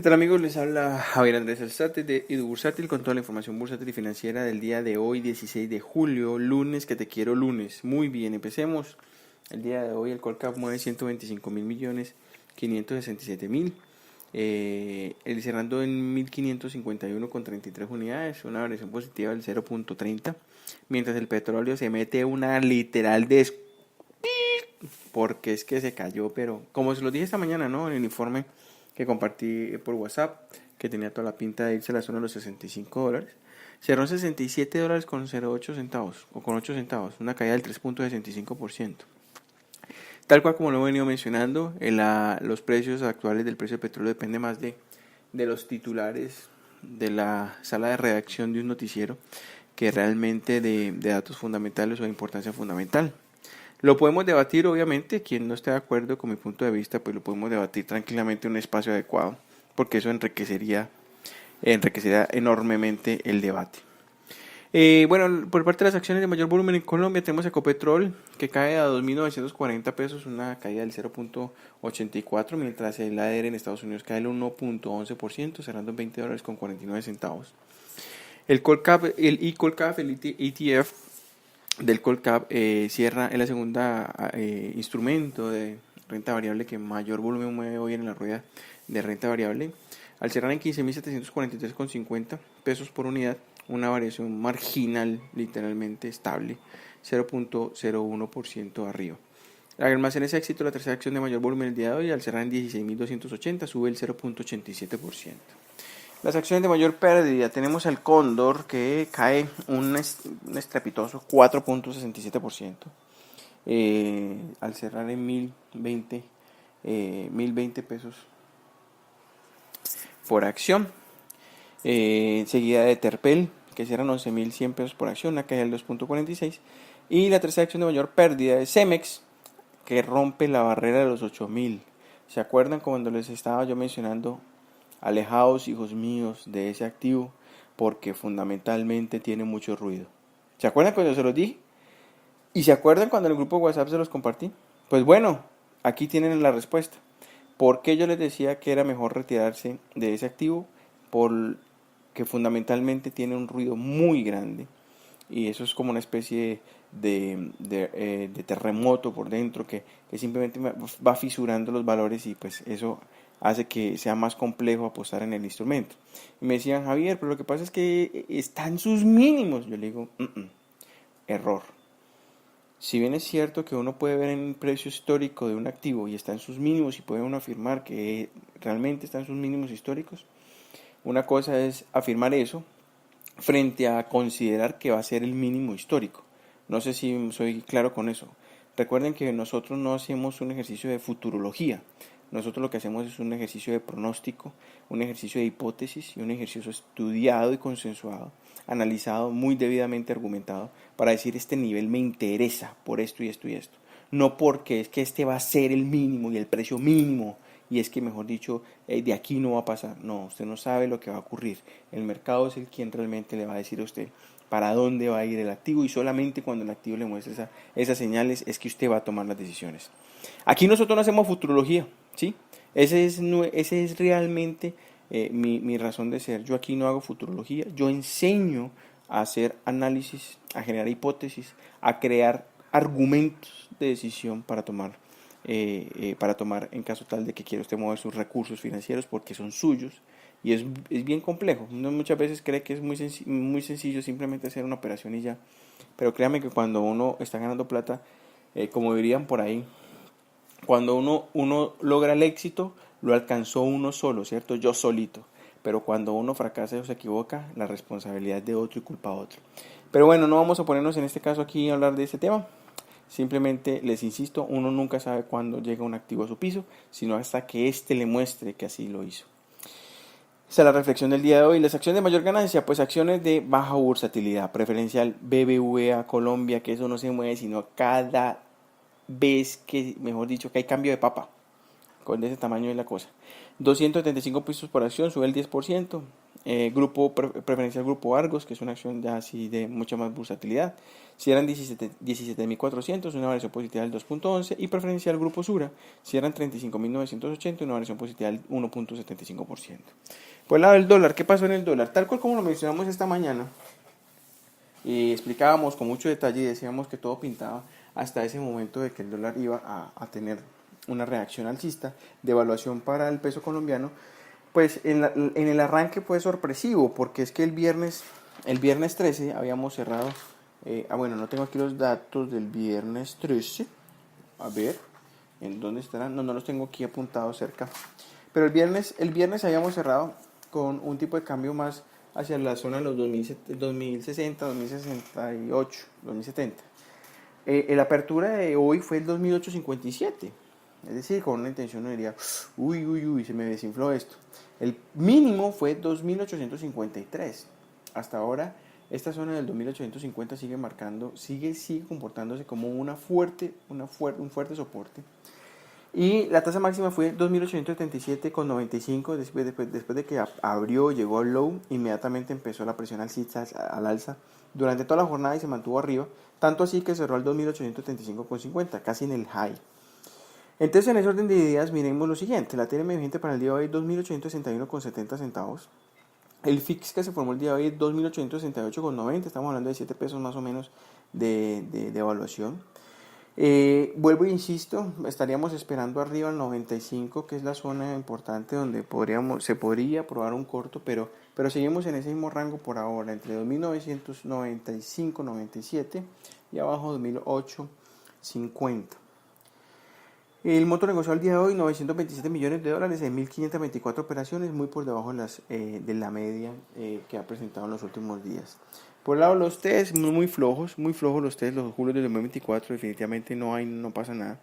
tal amigos? Les habla Javier Andrés Alzate de Bursátil con toda la información bursátil y financiera del día de hoy, 16 de julio, lunes, que te quiero lunes. Muy bien, empecemos. El día de hoy el Colcap mueve 125 mil millones, 567 mil, el cerrando en 1551,33 unidades, una variación positiva del 0.30, mientras el petróleo se mete una literal porque es que se cayó, pero como se lo dije esta mañana, ¿no? En el informe que compartí por WhatsApp, que tenía toda la pinta de irse a la zona de los $65, cerró en $67 con 0,8 centavos, o con 8 centavos, una caída del 3.65%. Tal cual como lo he venido mencionando, los precios actuales del precio del petróleo dependen más de los titulares de la sala de redacción de un noticiero que realmente de datos fundamentales o de importancia fundamental. Lo podemos debatir, obviamente, quien no esté de acuerdo con mi punto de vista, pues lo podemos debatir tranquilamente en un espacio adecuado, porque eso enriquecería enormemente el debate. Bueno, por parte de las acciones de mayor volumen en Colombia tenemos Ecopetrol, que cae a 2.940 pesos, una caída del 0.84, mientras el ADR en Estados Unidos cae el 1.11%, cerrando en $20 con 49 centavos. El eColcap, el ETF del Colcap, cierra en la segunda instrumento de renta variable que mayor volumen mueve hoy en la rueda de renta variable, al cerrar en 15.743,50 pesos por unidad, una variación marginal literalmente estable, 0.01% arriba. Almacenes Éxito, la tercera acción de mayor volumen el día de hoy, al cerrar en 16.280, sube el 0.87%. Las acciones de mayor pérdida, tenemos al Cóndor, que cae un estrepitoso 4.67%, al cerrar en 1.020 pesos por acción, seguida de Terpel, que cierran 11.100 pesos por acción, una caída del 2.46%, y la tercera acción de mayor pérdida es Cemex, que rompe la barrera de los 8.000. ¿Se acuerdan cuando les estaba yo mencionando? Alejaos, hijos míos, de ese activo, porque fundamentalmente tiene mucho ruido. ¿Se acuerdan cuando se los dije? ¿Y se acuerdan cuando en el grupo de WhatsApp se los compartí? Pues bueno, aquí tienen la respuesta. ¿Por qué yo les decía que era mejor retirarse de ese activo? Porque fundamentalmente tiene un ruido muy grande. Y eso es como una especie de terremoto por dentro que simplemente va fisurando los valores, y pues eso hace que sea más complejo apostar en el instrumento. Y me decían, Javier, pero lo que pasa es que está en sus mínimos. Yo le digo, error. Si bien es cierto que uno puede ver en un precio histórico de un activo y está en sus mínimos y puede uno afirmar que realmente está en sus mínimos históricos, una cosa es afirmar eso frente a considerar que va a ser el mínimo histórico. No sé si soy claro con eso. Recuerden que nosotros no hacemos un ejercicio de futurología. Nosotros lo que hacemos es un ejercicio de pronóstico, un ejercicio de hipótesis y un ejercicio estudiado y consensuado, analizado, muy debidamente argumentado, para decir este nivel me interesa por esto y esto y esto. No porque es que este va a ser el mínimo y el precio mínimo, y es que, mejor dicho, de aquí no va a pasar. No, usted no sabe lo que va a ocurrir. El mercado es el quien realmente le va a decir a usted para dónde va a ir el activo, y solamente cuando el activo le muestre esas señales es que usted va a tomar las decisiones. Aquí nosotros no hacemos futurología, ¿sí? Ese es realmente mi razón de ser. Yo aquí no hago futurología, yo enseño a hacer análisis, a generar hipótesis, a crear argumentos de decisión para tomar en caso tal de que quiera usted mover sus recursos financieros, porque son suyos, y es bien complejo. Uno muchas veces cree que es muy sencillo simplemente hacer una operación y ya, pero créame que cuando uno está ganando plata, como dirían por ahí, cuando uno logra el éxito, lo alcanzó uno solo, ¿cierto? Yo solito. Pero cuando uno fracasa o se equivoca, la responsabilidad es de otro y culpa a otro. Pero bueno, no vamos a ponernos en este caso aquí a hablar de este tema. Simplemente les insisto, uno nunca sabe cuándo llega un activo a su piso, sino hasta que éste le muestre que así lo hizo. Esa es la reflexión del día de hoy. Las acciones de mayor ganancia, pues acciones de baja bursatilidad, preferencial BBVA Colombia, que eso no se mueve sino cada vez que, mejor dicho, que hay cambio de papa. Con ese tamaño es la cosa. 275 pesos por acción, sube el 10%. Preferencial Grupo Argos, que es una acción ya así de mucha más versatilidad. Cierran 17.400, una variación positiva del 2.11. Y preferencial Grupo Sura, cierran 35.980, una variación positiva del 1.75%. Por el lado del dólar, ¿qué pasó en el dólar? Tal cual como lo mencionamos esta mañana, y explicábamos con mucho detalle y decíamos que todo pintaba hasta ese momento de que el dólar iba a tener una reacción alcista, devaluación para el peso colombiano. Pues en el arranque fue sorpresivo, porque es que el viernes 13 habíamos cerrado, bueno, no tengo aquí los datos del viernes 13, a ver, ¿en dónde estarán? No los tengo aquí apuntados cerca, pero el viernes habíamos cerrado con un tipo de cambio más hacia la zona de los 2060, 2068, 2070. La apertura de hoy fue el 2857. Es decir, con una intención no diría, uy, se me desinfló esto. El mínimo fue 2853. Hasta ahora, esta zona del 2850 sigue marcando, sigue comportándose como un fuerte soporte. Y la tasa máxima fue 2.877,95. Después de que abrió, llegó al low, inmediatamente empezó la presión al alza durante toda la jornada y se mantuvo arriba. Tanto así que cerró al 2.875,50, casi en el high. Entonces, en ese orden de ideas, miremos lo siguiente. La TRM vigente para el día de hoy es 2.861,70 centavos. El fix que se formó el día de hoy es 2.868,90. Estamos hablando de 7 pesos más o menos de evaluación. Vuelvo e insisto, estaríamos esperando arriba al 95, que es la zona importante donde se podría probar un corto, pero seguimos en ese mismo rango por ahora, entre 2.995,97 y abajo 2.008,50. El monto negociado al día de hoy, 927 millones de dólares en 1.524 operaciones, muy por debajo de la media que ha presentado en los últimos días. Por el lado de los test, muy flojos los test, los julios del 2024, definitivamente no pasa nada.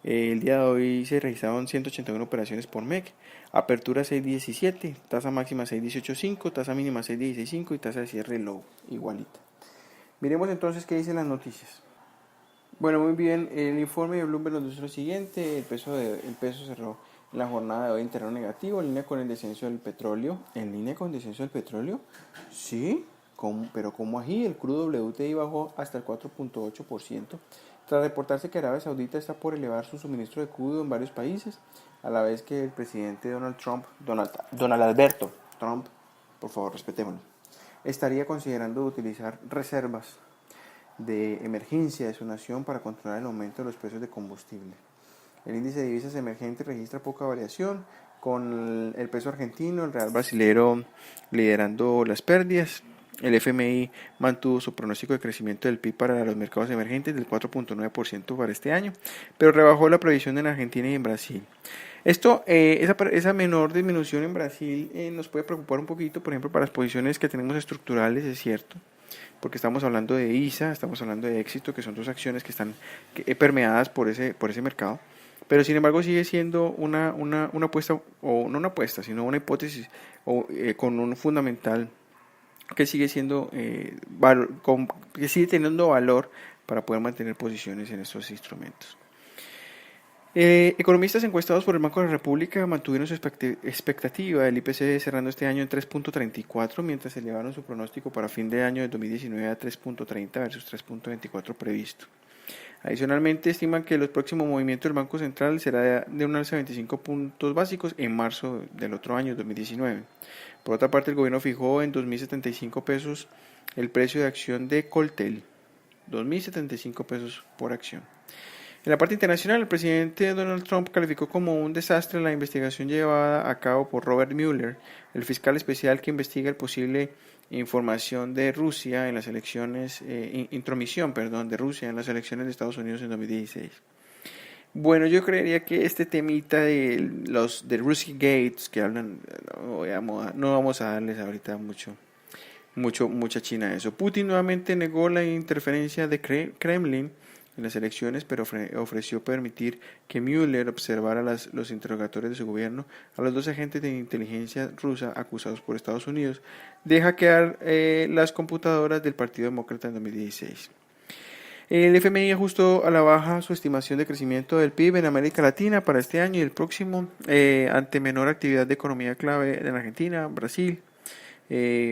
El día de hoy se registraron 181 operaciones por MEC, apertura 6.17, tasa máxima 6.18.5, tasa mínima 6.16.5 y tasa de cierre low, igualita. Miremos entonces qué dicen las noticias. Bueno, muy bien, el informe de Bloomberg nos dice lo siguiente: el peso cerró la jornada de hoy en terreno negativo, en línea con el descenso del petróleo. ¿En línea con el descenso del petróleo? Sí, pero como aquí el crudo WTI bajó hasta el 4.8%, tras reportarse que Arabia Saudita está por elevar su suministro de crudo en varios países, a la vez que el presidente Donald Alberto Trump, por favor, respetémoslo, estaría considerando utilizar reservas de emergencia de su nación para controlar el aumento de los precios de combustible. El índice de divisas emergentes registra poca variación, con el peso argentino, el real brasilero liderando las pérdidas. El FMI mantuvo su pronóstico de crecimiento del PIB para los mercados emergentes del 4.9% para este año, pero rebajó la previsión en Argentina y en Brasil. Esa menor disminución en Brasil nos puede preocupar un poquito, por ejemplo, para las posiciones que tenemos estructurales, es cierto, porque estamos hablando de ISA, estamos hablando de Éxito, que son dos acciones que están permeadas por ese mercado, pero sin embargo sigue siendo una apuesta, o no una apuesta, sino una hipótesis con un fundamental que sigue siendo que sigue teniendo valor para poder mantener posiciones en estos instrumentos. Economistas encuestados por el Banco de la República mantuvieron su expectativa del IPC cerrando este año en 3.34, mientras elevaron su pronóstico para fin de año de 2019 a 3.30 versus 3.24 previsto. Adicionalmente, estiman que los próximos movimientos del Banco Central será de un alza de 25 puntos básicos en marzo del otro año, 2019. Por otra parte, el gobierno fijó en 2.075 pesos el precio de acción de Coltel, 2.075 pesos por acción. En la parte internacional, el presidente Donald Trump calificó como un desastre la investigación llevada a cabo por Robert Mueller, el fiscal especial que investiga el posible información de Rusia en las elecciones, intromisión de Rusia en las elecciones de Estados Unidos en 2016. Bueno, yo creería que este temita de Russian Gates que hablan, no vamos a darles ahorita mucha China a eso. Putin nuevamente negó la interferencia de Kremlin en las elecciones, pero ofreció permitir que Mueller observara los interrogatorios de su gobierno a los dos agentes de inteligencia rusa acusados por Estados Unidos de hackear las computadoras del Partido Demócrata en 2016. El FMI ajustó a la baja su estimación de crecimiento del PIB en América Latina para este año y el próximo, ante menor actividad de economía clave en Argentina, Brasil,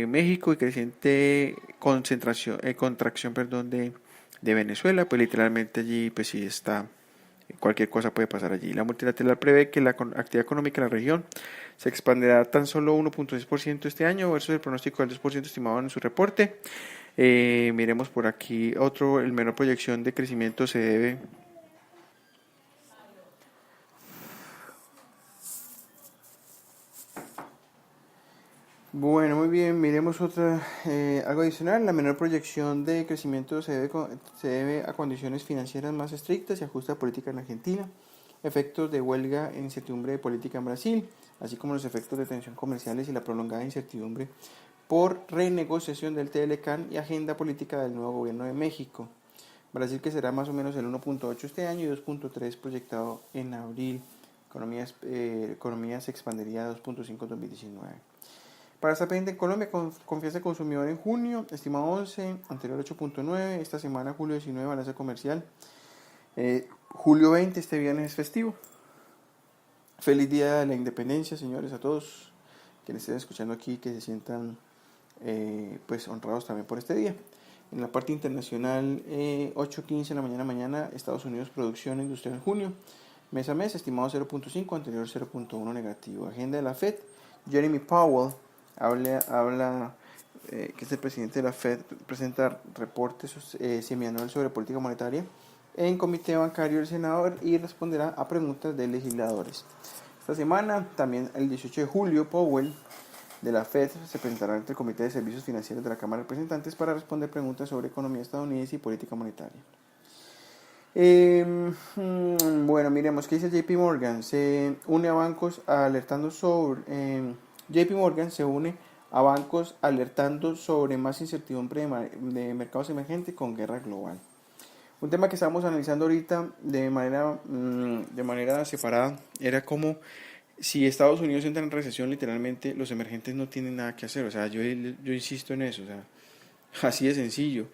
México y creciente contracción, de Venezuela. Pues literalmente allí, pues sí está, cualquier cosa puede pasar allí. La multilateral prevé que la actividad económica en la región se expandirá tan solo 1.6% este año versus el pronóstico del 2% estimado en su reporte. Miremos por aquí el menor proyección de crecimiento se debe Bueno, muy bien, miremos algo adicional. La menor proyección de crecimiento se debe a condiciones financieras más estrictas y ajuste a política en Argentina, efectos de huelga e incertidumbre de política en Brasil, así como los efectos de tensión comerciales y la prolongada incertidumbre por renegociación del TLCAN y agenda política del nuevo gobierno de México. Brasil, que será más o menos el 1.8 este año y 2.3 proyectado en abril. Economía se expandiría a 2.5 en 2019. Para estar pendiente en Colombia, confianza del consumidor en junio, estimado 11, anterior 8.9, esta semana julio 19, balanza comercial, julio 20, este viernes es festivo. Feliz día de la independencia, señores, a todos quienes estén escuchando aquí, que se sientan pues honrados también por este día. En la parte internacional, 8.15 de la mañana, Estados Unidos, producción industrial en junio, mes a mes, estimado 0.5, anterior 0.1 negativo. Agenda de la Fed, Jeremy Powell habla que es el presidente de la Fed, presenta reportes semianual sobre política monetaria en comité bancario del Senado y responderá a preguntas de legisladores. Esta semana, también el 18 de julio, Powell de la Fed se presentará ante el Comité de Servicios Financieros de la Cámara de Representantes para responder preguntas sobre economía estadounidense y política monetaria. Bueno, miremos qué dice JP Morgan. Se une a bancos alertando sobre... JP Morgan se une a bancos alertando sobre más incertidumbre de mercados emergentes con guerra global. Un tema que estamos analizando ahorita de manera separada era como si Estados Unidos entra en recesión, literalmente los emergentes no tienen nada que hacer. O sea, yo insisto en eso. O sea, así de sencillo.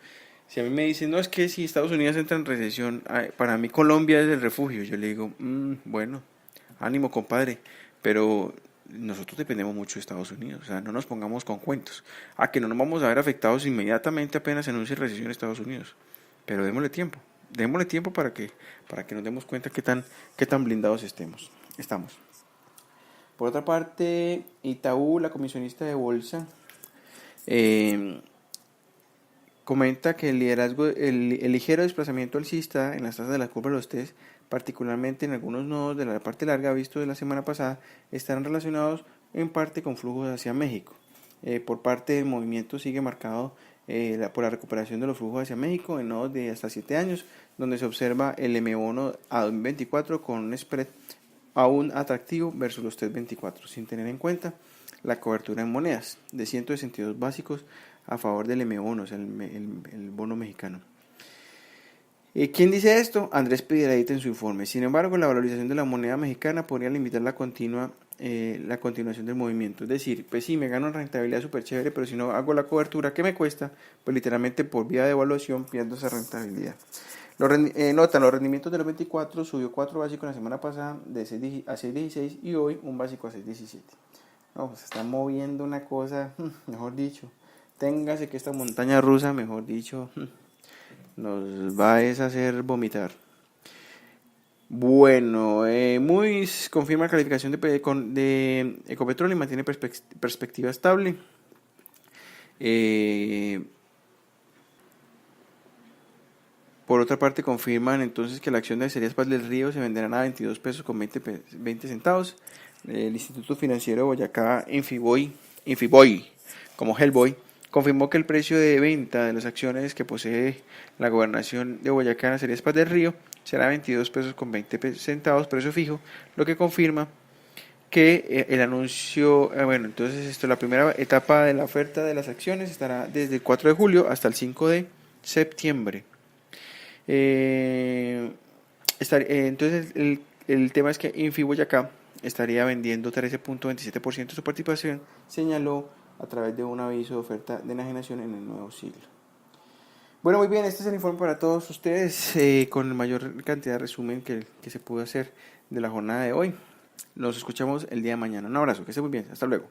Si a mí me dicen, no, es que si Estados Unidos entra en recesión, para mí Colombia es el refugio. Yo le digo, bueno, ánimo compadre, pero nosotros dependemos mucho de Estados Unidos. O sea, no nos pongamos con cuentos. Que no nos vamos a ver afectados inmediatamente apenas anuncie recesión en Estados Unidos. Pero démosle tiempo para que nos demos cuenta qué tan blindados estamos. Por otra parte, Itaú, la comisionista de bolsa, comenta que el ligero desplazamiento alcista en las tasas de la curva de los test, particularmente en algunos nodos de la parte larga visto de la semana pasada, estarán relacionados en parte con flujos hacia México. Por parte del movimiento sigue marcado por la recuperación de los flujos hacia México en nodos de hasta 7 años, donde se observa el M1 a 2024 con un spread aún atractivo versus los test 24, sin tener en cuenta la cobertura en monedas de 162 básicos a favor del M1, o sea, el bono mexicano. ¿Quién dice esto? Andrés Piedrahita en su informe. Sin embargo, la valorización de la moneda mexicana podría limitar la continuación del movimiento. Es decir, pues sí, me gano una rentabilidad súper chévere, pero si no hago la cobertura, ¿qué me cuesta? Pues literalmente por vía de evaluación pierdo esa rentabilidad. Los rendimientos de los 24 subió 4 básicos la semana pasada de 6 a 6.16 y hoy un básico a 6.17. No, pues se está moviendo una cosa, mejor dicho. Téngase que esta montaña rusa, mejor dicho, nos va a hacer vomitar. Bueno, Moody's confirma calificación de Ecopetrol y mantiene perspectiva estable. Por otra parte, confirman entonces que la acción de Acerías Paz del Río se venderá a 22 pesos con 20 centavos. El Instituto Financiero de Boyacá, Infiboy, como Hellboy, confirmó que el precio de venta de las acciones que posee la gobernación de Boyacá en Acerías Paz del Río será 22 pesos con 20 centavos, precio fijo, lo que confirma que el anuncio, entonces la primera etapa de la oferta de las acciones estará desde el 4 de julio hasta el 5 de septiembre. Entonces el tema es que Infiboyacá estaría vendiendo 13.27% de su participación, señaló a través de un aviso de oferta de enajenación en el nuevo siglo. Bueno, muy bien, este es el informe para todos ustedes con la mayor cantidad de resumen que se pudo hacer de la jornada de hoy. Nos escuchamos el día de mañana. Un abrazo, que esté muy bien, hasta luego.